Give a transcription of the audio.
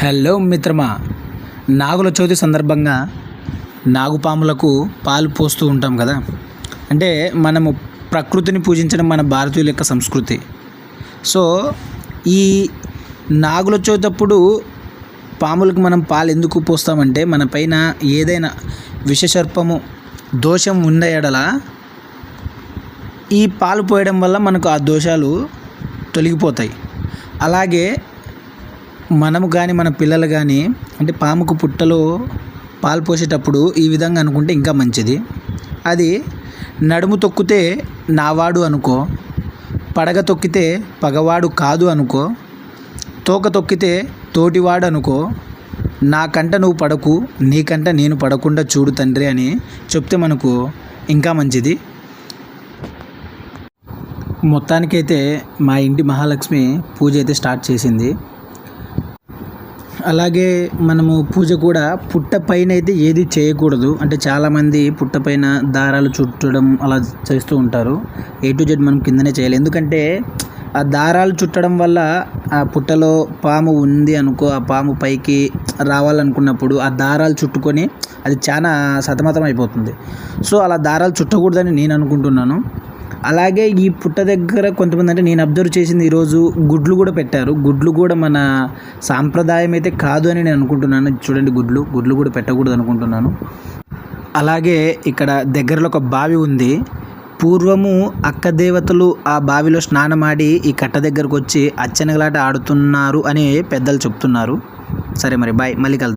Hello మిత్రమా, నాగుల చవితి సందర్భంగా నాగుపాములకు పాలు పోస్తూ ఉంటాం కదా. అంటే మనము ప్రకృతిని పూజించడం మన భారతీయుల యొక్క సంస్కృతి. సో ఈ నాగుల చవితి అప్పుడు పాములకు మనం పాలు ఎందుకు పోస్తామంటే, మన పైన ఏదైనా విషసర్పము దోషం ఉన్న ఎడల ఈ పాలు పోయడం వల్ల మనకు ఆ దోషాలు తొలగిపోతాయి. అలాగే మనము కానీ మన పిల్లలు కానీ అంటే పాముకు పుట్టలో పాలు పోసేటప్పుడు ఈ విధంగా అనుకుంటే ఇంకా మంచిది. అది నడుము తొక్కితే నావాడు అనుకో, పడగ తొక్కితే పగవాడు కాదు అనుకో, తోక తొక్కితే తోటివాడు అనుకో, నాకంట నువ్వు పడకు నీకంట నేను పడకుండా చూడు తండ్రి అని చెప్తే మనకు ఇంకా మంచిది. మొత్తానికైతే మా ఇంటి మహాలక్ష్మి పూజ అయితే స్టార్ట్ చేసింది. అలాగే మనము పూజ కూడా పుట్ట పైన అయితే ఏది చేయకూడదు. అంటే చాలామంది పుట్ట పైన దారాలు చుట్టడం అలా చేస్తూ ఉంటారు. A to Z మనం కిందనే చేయాలి. ఎందుకంటే ఆ దారాలు చుట్టడం వల్ల ఆ పుట్టలో పాము ఉంది అనుకో, ఆ పాము పైకి రావాలనుకున్నప్పుడు ఆ దారాలు చుట్టుకొని అది చాలా సతమతం అయిపోతుంది. సో అలా దారాలు చుట్టకూడదని నేను అనుకుంటున్నాను. అలాగే ఈ పుట్ట దగ్గర కొంతమంది, అంటే నేను అబ్జర్వ్ చేసింది, ఈరోజు గుడ్లు కూడా పెట్టారు. గుడ్లు కూడా మన సాంప్రదాయం అయితే కాదు అని నేను అనుకుంటున్నాను. చూడండి, గుడ్లు కూడా పెట్టకూడదు అనుకుంటున్నాను. అలాగే ఇక్కడ దగ్గరలో ఒక బావి ఉంది. పూర్వము అక్క దేవతలు ఆ బావిలో స్నానమాడి ఈ కట్ట దగ్గరకు వచ్చి అచ్చనగలాట ఆడుతున్నారు అని పెద్దలు చెప్తున్నారు. సరే మరి, బాయ్, మళ్ళీ కలుద్దాం.